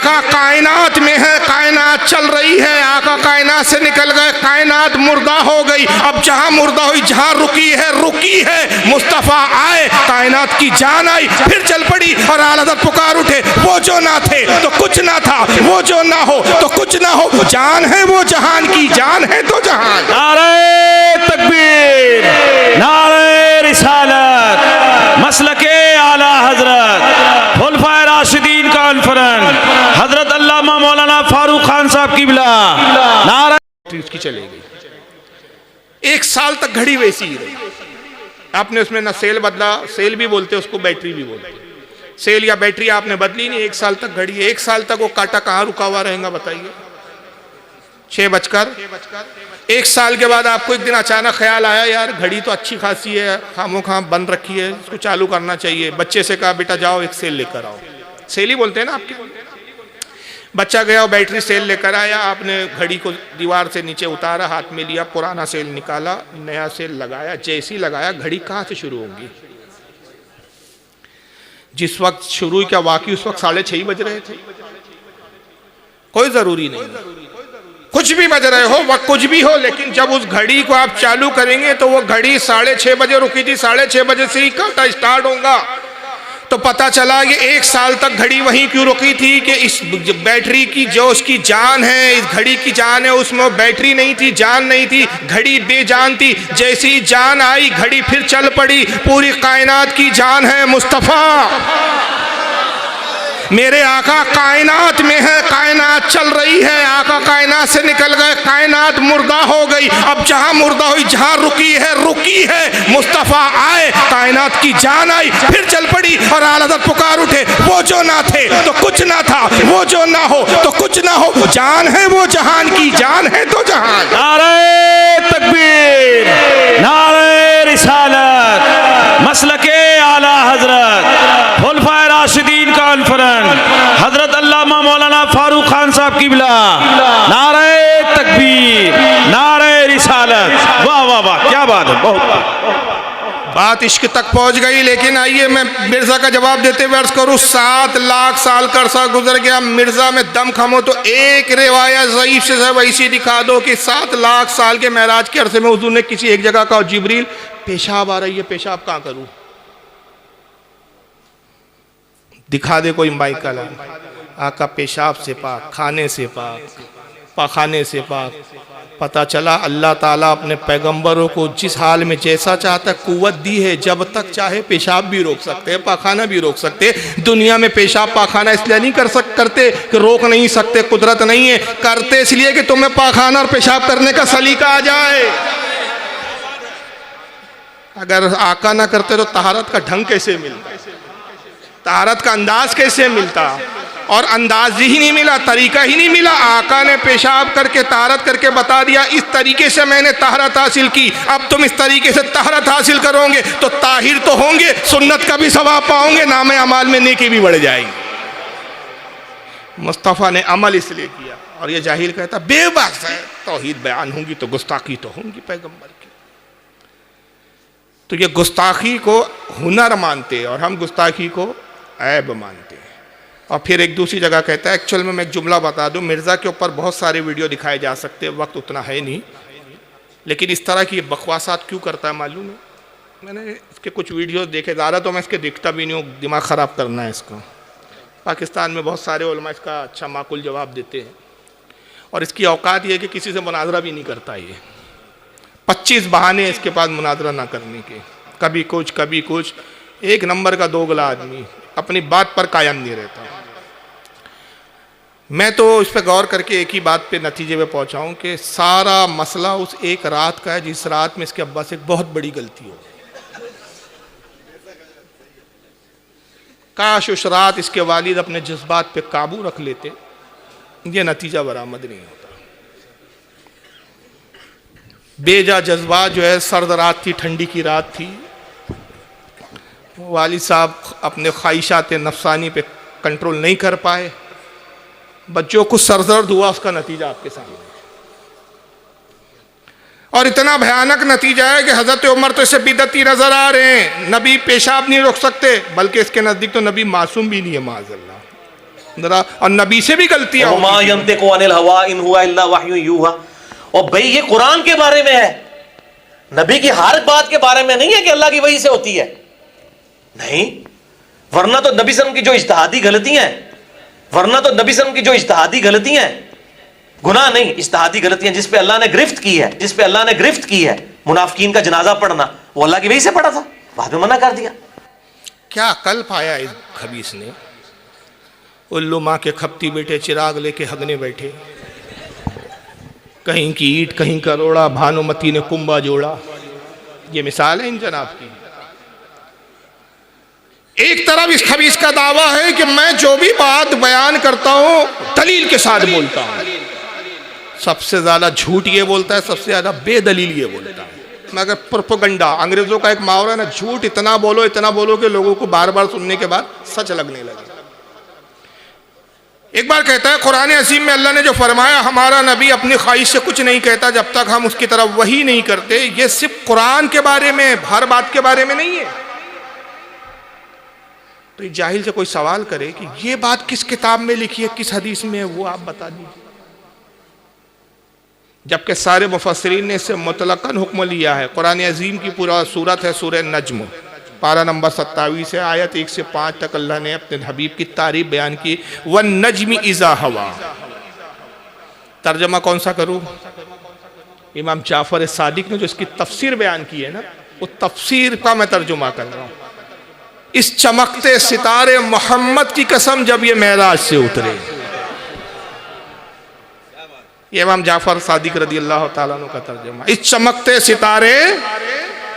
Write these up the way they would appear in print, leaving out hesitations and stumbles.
आका कायनात में है, कायनात चल रही है, आका कायनात से निकल गए, कायनात मुर्दा हो गई। अब जहां मुर्दा हुई, जहां रुकी है मुस्तफ़ा आए, कायनात की जान आई, फिर चल पड़ी और आला हज़रत पुकार उठे, वो जो ना थे तो कुछ ना था, वो जो ना हो तो कुछ ना हो, जान है वो जहान की, जान है तो जहान। नारे तकबीर, नारे रिसालत, मसलके आला हजरत खुलफाए राशिदीन का अल्फरन हजरत अल्लामा मौलाना फारूक खान साहब किबला। नारा उसकी चली गई। 1 साल तक घड़ी वैसी ही रही। आपने उसमें ना सेल बदला, सेल भी बोलते उसको, बैटरी भी बोलते, सेल या बैटरी आपने बदली नहीं। 1 साल तक घड़ी है। 1 साल तक वो कांटा कहाँ रुका हुआ रहेगा बताइए? 6 बजकर 1 साल के बाद आपको एक दिन अचानक ख्याल आया, यार घड़ी तो अच्छी खासी है, खामो खाम बंद रखी है, इसको चालू करना चाहिए। बच्चे से कहा बेटा जाओ एक सेल लेकर आओ, सेल ही बोलते हैं ना आपके। बच्चा गया और बैटरी सेल लेकर आया, आपने घड़ी को दीवार से नीचे उतारा, हाथ में लिया, पुराना सेल निकाला, नया सेल लगाया। जैसी लगाया, घड़ी कहाँ से शुरू होगी? जिस वक्त शुरू क्या वाकई उस वक्त 6:30 बज रहे थे। कोई जरूरी नहीं, कुछ भी बज रहे हो, वक्त कुछ भी हो, लेकिन जब उस घड़ी को आप चालू करेंगे तो वो घड़ी 6:30 बजे रुकी थी, 6:30 बजे से ही कांटा स्टार्ट होगा। तो पता चला कि 1 साल तक घड़ी वहीं क्यों रुकी थी कि इस बैटरी की जो उसकी जान है, इस घड़ी की जान है, उसमें बैटरी नहीं थी, जान नहीं थी, घड़ी बेजान थी। जैसी जान आई, घड़ी फिर चल पड़ी। पूरी कायनात की जान है मुस्तफ़ा। मेरे आका कायनात में है, कायनात चल रही है, आका कायनात से निकल गए, कायनात मुर्दा हो गई। अब जहां मुर्दा हुई, जहां रुकी है मुस्तफ़ा आए, कायनात की जान आई, फिर चल पड़ी और आला हज़रत पुकार उठे, वो जो ना थे तो कुछ ना था, वो जो ना हो तो कुछ ना हो, जान है वो जहान की, जान है तो जहान। नारे तकबीर, नारे रिसालत, मसलके आला हजरत खुलफाए राशिदीन का अल्फरन हजरत अल्लामा मौलाना फारूक खान साहब किबला। नारे तकबीर, नारे रिसालत, वाह वाह वाह, क्या बात है, बहुत बात इश्क तक पहुंच गई। लेकिन आइए मैं मिर्जा का जवाब देते हुए अर्ज करूं, 7 लाख साल का अरसा गुजर गया, मिर्जा में दम खम हो तो एक रिवायत ज़ईफ से ऐसी दिखा दो कि 7 लाख साल के महराज के अरसे में हुजूर ने किसी एक जगह कहा, जिब्रील पेशाब आ रही है, पेशाब कहाँ करूं? दिखा दे कोई माइकल। आका पेशाब से पाक, खाने से पाक, पखाने से पाक। पता चला अल्लाह ताला अपने पैगंबरों को जिस हाल में जैसा चाहता कुव्वत दी है, जब तक चाहे पेशाब भी रोक सकते हैं, पाखाना भी रोक सकते हैं। दुनिया में पेशाब पाखाना इसलिए नहीं करते कि रोक नहीं सकते, कुदरत नहीं है, करते इसलिए कि तुम्हें पाखाना और पेशाब करने का सलीका आ जाए। अगर आका ना करते तो तहारत का ढंग कैसे मिलता, तहारत का अंदाज कैसे मिलता? और अंदाज ही नहीं मिला, तरीका ही नहीं मिला। आका ने पेशाब करके तहारत करके बता दिया, इस तरीके से मैंने तहारत हासिल की, अब तुम इस तरीके से तहारत हासिल करोगे तो ताहिर तो होंगे, सुन्नत का भी सवाब पाओगे, नामे अमाल में नेकी भी बढ़ जाएगी। मुस्तफ़ा ने अमल इसलिए किया। और ये जाहिल कहता बेबस है, तौहीद बयान होंगी तो गुस्ताखी तो होंगी पैगंबर की। तो ये गुस्ताखी को हुनर मानते और हम गुस्ताखी को ऐब मानते हैं। और फिर एक दूसरी जगह कहता है, एक्चुअल में मैं एक जुमला बता दूं, मिर्ज़ा के ऊपर बहुत सारे वीडियो दिखाए जा सकते हैं, वक्त उतना है नहीं, लेकिन इस तरह की बकवासात क्यों करता है मालूम है? मैंने इसके कुछ वीडियोस देखे, ज़्यादा तो मैं इसके देखता भी नहीं हूँ, दिमाग ख़राब करना है इसको। पाकिस्तान में बहुत सारे उलमा इसका अच्छा माकूल जवाब देते हैं और इसकी औकात ये है कि किसी से मुनाजरा भी नहीं करता। ये 25 बहाने इसके पास मुनाजरा ना करने के, कभी कुछ। एक नंबर का दोगला आदमी, अपनी बात पर कायम नहीं रहता। मैं तो इस पर गौर करके एक ही बात पे नतीजे पे पहुंचा हूं कि सारा मसला उस एक रात का है जिस रात में इसके अब्बा से एक बहुत बड़ी गलती हो। काश उस रात इसके वालिद अपने जज्बात पे काबू रख लेते, ये नतीजा बरामद नहीं होता। बेजा जज्बात जो है, सर्द रात थी, ठंडी की रात थी, वालिद साहब अपने ख्वाहिशात नफसानी पे कंट्रोल नहीं कर पाए, बच्चों को सरदर्द हुआ, उसका नतीजा आपके सामने। और इतना भयानक नतीजा है कि हजरत उमर तो इसे बिदती नजर आ रहे हैं, नबी पेशाब नहीं रोक सकते, बल्कि इसके नजदीक तो नबी मासूम भी नहीं है माज़अल्लाह। जरा, और नबी से भी गलतियां वमा होती हैं। यंतिकु अनिल हवा इन हुवा इल्ला वह्युन यूहा। और भाई ये कुरान के बारे में है, नबी की हर बात के बारे में नहीं है कि अल्लाह की वही से होती है, नहीं। वरना तो नबी सल्लल्लाहु अलैहि वसल्लम की जो इज्तिहादी गलतियां हैं, वरना तो नबी सल्लल्लाहु अलैहि वसल्लम की जो इज्तिहादी गलतियां हैं, गुनाह नहीं, इज्तिहादी गलतियां, जिस पे अल्लाह ने गिरफ्त की है, जिस पे अल्लाह ने गिरफ्त की है, मुनाफिकीन का जनाजा पढ़ना, वो अल्लाह की वही से पढ़ा था, बाद में मना कर दिया। क्या कल पाया इस खबीस ने? उल्लू माँ के खपती बेटे चिराग लेके हगने बैठे, कहीं की ईट कहीं का रोड़ा, भानुमती ने कुंभा जोड़ा। ये मिसाल है इन जनाब की। एक तरफ इस खबीस का दावा है कि मैं जो भी बात बयान करता हूं दलील के साथ बोलता हूं। सबसे ज्यादा झूठ ये बोलता है, सबसे ज्यादा बेदलील ये बोलता है। मगर प्रोपेगेंडा, अंग्रेजों का एक मुहावरा है ना, झूठ इतना बोलो कि लोगों को बार बार सुनने के बाद सच लगने लगे। एक बार कहता है कुरान अज़ीम में अल्लाह ने जो फरमाया, हमारा नबी अपनी ख्वाहिश से कुछ नहीं कहता जब तक हम उसकी तरफ वही नहीं करते। ये सिर्फ कुरान के बारे में, हर बात के बारे में नहीं है। तो जाहिल से कोई सवाल करे कि ये बात किस किताब में लिखी है, किस हदीस में है, वो आप बता दीजिए। जबकि सारे मुफस्सिरीन ने इससे मुतलकन हुक्म लिया है। कुरान अज़ीम की पूरा सूरत है सूरह नज्म, पारा नंबर 27 है, आयत 1 से 5 तक अल्लाह ने अपने हबीब की तारीफ बयान की। वन नज्मी इज़ा हवा। तर्जमा कौन सा करूँ? इमाम जाफर सादिक ने जो इसकी तफसीर बयान की है ना, वो तफसीर का मैं तर्जुमा कर रहा हूँ। इस चमकते सितारे मोहम्मद की कसम जब ये मेराज से उतरे, ये इमाम जाफर सादिक रदी अल्लाह ताला अन्हु का तर्जुमा। इस चमकते सितारे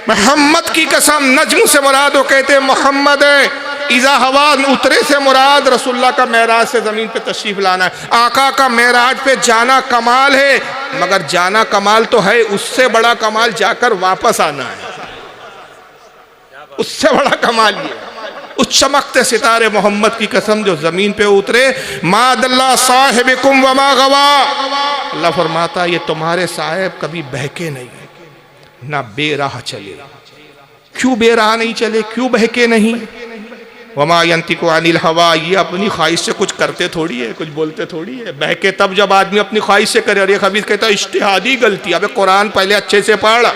मोहम्मद की कसम, नज्म से मुराद वो कहते हैं मोहम्मद है, इज़ा हवा उतरे से मुराद रसूलुल्लाह का मेराज से ज़मीन पे तशरीफ लाना है। आका का मेराज पे जाना कमाल है, मगर जाना कमाल तो है, उससे बड़ा कमाल जाकर वापस आना है। उससे बड़ा कमाल ये, उस चमकते सितारे मोहम्मद की कसम जो जमीन पे उतरे। मादल्ला साहिबिकुम वमा गवा। अल्लाह फरमाता ये तुम्हारे साहिब कभी बहके नहीं, ना बेराह चले। क्यों बेराह नहीं चले, क्यों बहके नहीं? वमा यंतिकु अनिल हवा, ये अपनी ख्वाहिश से कुछ करते थोड़ी है, कुछ बोलते थोड़ी है। बहके तब जब आदमी अपनी ख्वाहिश से करे। और ये खबीस कहता है इज्तिहादी गलती। अबे कुरान पहले अच्छे से पढ़।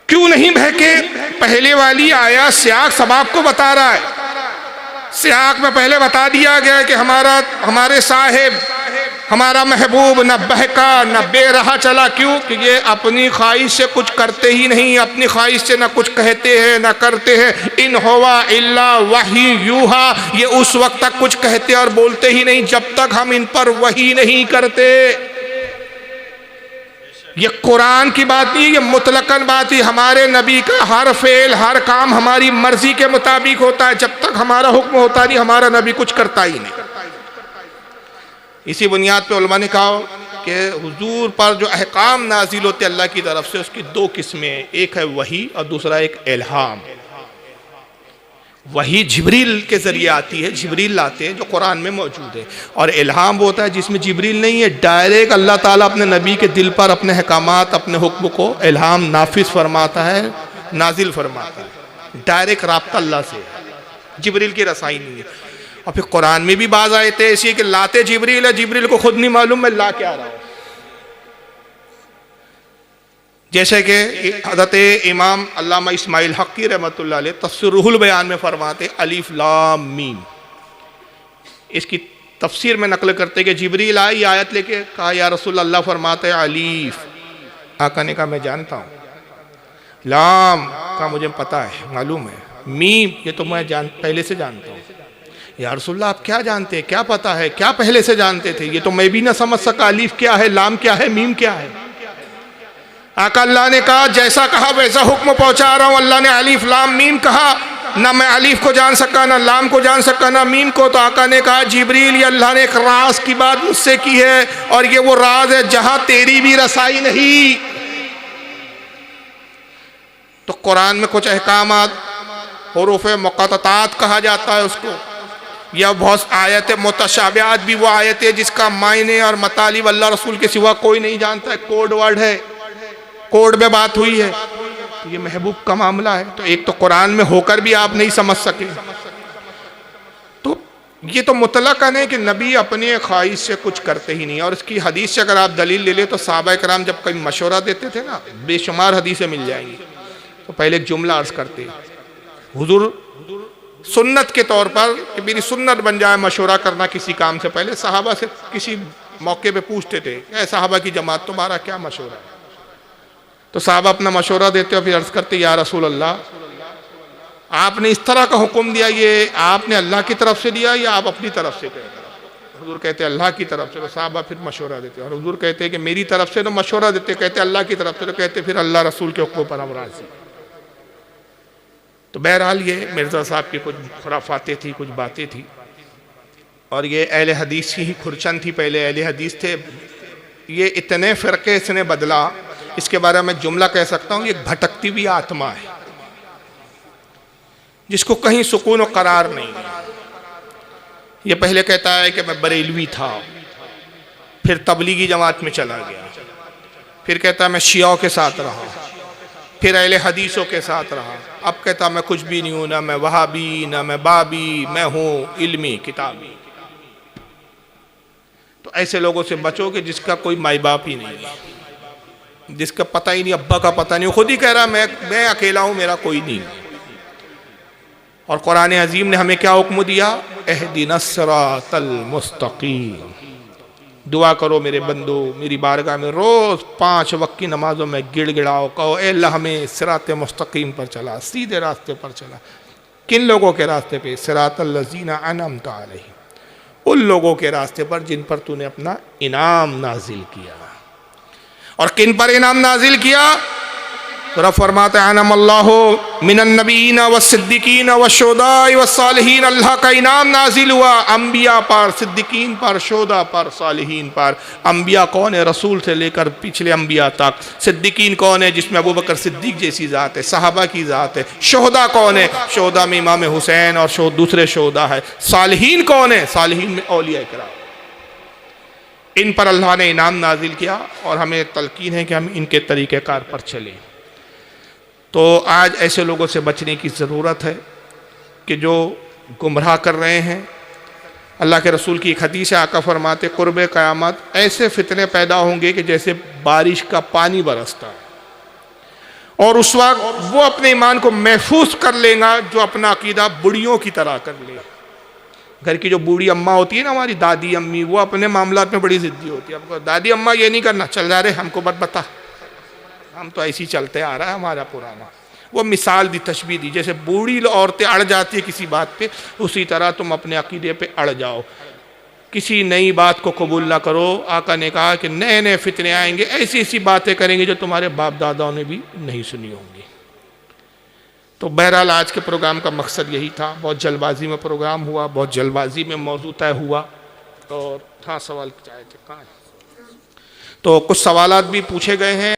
क्यों नहीं बहके? पहले वाली आया सियाक सब आपको बता रहा है। सियाक में पहले बता दिया गया कि हमारे साहिब, हमारा महबूब न बहका न बेरहा चला। क्यों? कि ये अपनी ख्वाहिश से कुछ करते ही नहीं, अपनी ख्वाहिश से न कुछ कहते हैं न करते हैं। इन हुवा इल्ला वही यूहा, ये उस वक्त तक कुछ कहते और बोलते ही नहीं जब तक हम इन पर वही नहीं करते। ये कुरान की बात नहीं, ये मुतलकन बात ही। हमारे नबी का हर फेल हर काम हमारी मर्जी के मुताबिक होता है। जब तक हमारा हुक्म होता नहीं, हमारा नबी कुछ करता ही नहीं। इसी बुनियाद पे उलमा ने कहा कि हुजूर पर जो अहकाम नाजिल होते अल्लाह की तरफ से, उसकी दो किस्में हैं। एक है वही और दूसरा एक इल्हाम। वही जिब्रील के जरिए आती है, जिब्रील लाते हैं जो कुरान में मौजूद है। और इल्हाम वो होता है जिसमें जिब्रील नहीं है, डायरेक्ट अल्लाह ताला अपने नबी के दिल पर अपने अहकामात, अपने हुक्म को इल्हाम नाफिज फरमाता है, नाजिल फरमाता है। डायरेक्ट राब्ता अल्लाह से, जिब्रील की रसाई नहीं है। और फिर कुरान में भी बाज आए थे ऐसी कि लाते जिब्रील है, जिब्रील को खुद नहीं मालूम मैं ला क्या रहा हूँ। जैसे कि हज़रत इमाम अल्लामा इस्माइल हक़ी रहमतुल्लाह अलैह तफ़सीर रूहुल बयान में फरमाते अलिफ लाम मीम, इसकी तफसीर में नकल करते कि जिब्रील आई आयत लेके कहा या रसूल अल्लाह फरमाते अलीफ, आका ने कहा मैं जानता हूँ, लाम का मुझे पता है मालूम है, मीम ये तो मैं पहले से जानता हूँ। या रसूलल्लाह आप क्या जानते हैं, क्या पता है, क्या पहले से जानते थे? ये तो मैं भी ना समझ सका, अलीफ क्या है, लाम क्या है, मीम क्या है। आका अल्लाह ने कहा जैसा कहा वैसा हुक्म पहुंचा रहा हूँ। अल्लाह ने अलीफ लाम मीम कहा, ना मैं अलीफ को जान सका, ना लाम को जान सका, ना मीम को। तो आका ने कहा जिब्रील ये अल्लाह ने एक राज की बात मुझसे की है, और ये वो राज है जहां तेरी भी रसाई नहीं। तो कुरान में कुछ अहकामात हुरूफ मुक़त्तआत कहा जाता है उसको, या बहुत आयत मुतशाबिहात भी वो आयत है जिसका मायने और मतालिब अल्लाह रसूल के सिवा कोई नहीं जानता है, कोड वर्ड है, कोड में बात हुई है। तो ये महबूब का मामला है। तो एक तो कुरान में होकर भी आप नहीं समझ सके, ये तो मुतलकन है कि नबी अपनी ख्वाहिश से कुछ करते ही नहीं। और इसकी हदीस से अगर आप दलील ले ले तो सहाबा कराम जब कभी मशवरा देते थे ना, बेशुमार हदीसें मिल जाएंगी, तो पहले एक जुमला अर्ज करते, हुजूर सुन्नत के तौर पर कि मेरी सुन्नत बन जाए मशवरा करना किसी काम से पहले, सहाबा से किसी मौके पे पूछते थे, ऐ सहाबा की जमात तुम्हारा क्या मशवरा है? तो साहब अपना मशवरा देते और फिर अर्ज करते, या रसूल अल्लाह, आपने इस तरह का हुक्म दिया, ये आपने अल्लाह की तरफ से दिया या आप अपनी तरफ से कह? हुजूर कहते अल्लाह की तरफ से। तो साहबा फिर मशवरा देते और हुजूर कहते कि मेरी तरफ से, तो मशवरा देते, कहते अल्लाह की तरफ से, तो कहते फिर अल्लाह रसूल के हुक्म पर हम राज़ी। तो बहरहाल ये मिर्ज़ा साहब की कुछ खुराफातें थी, कुछ बातें थी, और ये अहले हदीस की ही खुरचन थी। पहले अहले हदीस थे, ये इतने फ़िरक़े इसने बदला, इसके बारे में जुमला कह सकता हूँ, ये भटकती हुई आत्मा है जिसको कहीं सुकून और करार नहीं है। ये पहले कहता है कि मैं बरेलवी था, फिर तबलीगी जमात में चला गया, फिर कहता है मैं शियाओं के साथ रहा, फिर अहले हदीसों के साथ रहा, अब कहता मैं कुछ भी नहीं हूँ, ना मैं वहाबी, ना मैं बाबी, मैं हूँ इल्मी किताबी। तो ऐसे लोगों से बचो कि जिसका कोई माई बाप ही नहीं है, जिसका पता ही नहीं, अब्बा का पता नहीं, खुद ही कह रहा मैं अकेला हूँ, मेरा कोई नहीं। और कुरान अजीम ने हमें क्या हुक्म दिया, एहदिनस सिरातल मुस्तकीम, दुआ करो मेरे बंदो, मेरी बारगाह में रोज़ 5 वक्त की नमाजों में गिड़गिड़ाओ, कहो ए अल्लाह हमें सिरात मुस्तकीम पर चला, सीधे रास्ते पर चला। किन लोगों के रास्ते पे? सिरातल लज़ीना अनअमता अलैहिम, उन लोगों के रास्ते पर जिन पर तूने अपना इनाम नाजिल किया। और किन पर इनाम नाजिल किया? तो फरमाते अनअमल्लाहु मिनन नबीयीन व सिद्दीकीन व शुहदाए व सालिहीन, अल्लाह का इनाम नाजिल हुआ अम्बिया पर, सिद्दीकीन पर, शुहदा पर, सालिहीन पर। अम्बिया कौन है? रसूल से लेकर पिछले अम्बिया तक। सिद्दीकीन कौन है? जिसमें अबू बकर सिद्दीक जैसी ज़ात है, सहाबा की ज़ात है। शुहदा कौन है? शुहदा में इमाम हुसैन और दूसरे शुहदा है। सालिहीन कौन है? सालिहीन में औलिया इकराम। इन पर अल्लाह ने इनाम नाजिल किया और हमें तलकीन है कि हम इनके तरीक़ेकार पर चलें। तो आज ऐसे लोगों से बचने की ज़रूरत है कि जो गुमराह कर रहे हैं। अल्लाह के रसूल की एक हदीस है, आका फरमाते कुर्बे क़यामत ऐसे फितने पैदा होंगे कि जैसे बारिश का पानी बरसता है, और उस वक्त वो अपने ईमान को महफूज कर लेगा जो अपना अकीदा बुढ़ियों की तरह कर ले। घर की जो बूढ़ी अम्मा होती है ना, हमारी दादी अम्मी, वो अपने मामलात में बड़ी ज़िद्दी होती है। हमको दादी अम्मा ये नहीं करना, चल जा रहे हमको मत बता, हम तो ऐसे ही चलते आ रहा है हमारा पुराना। वो मिसाल दी, तशबीह दी, जैसे बूढ़ी औरतें अड़ जाती है किसी बात पे, उसी तरह तुम अपने अकीदे पे अड़ जाओ, किसी नई बात को कबूल ना करो। आका ने कहा कि नए नए फितने आएंगे, ऐसी ऐसी बातें करेंगे जो तुम्हारे बाप दादाओं ने भी नहीं सुनी होंगी। तो बहरहाल आज के प्रोग्राम का मकसद यही था। बहुत जल्दबाजी में प्रोग्राम हुआ, बहुत जल्दबाजी में मौजू तय हुआ। और हाँ, सवाल चाहे थे कहाँ? तो कुछ सवालात भी पूछे गए हैं।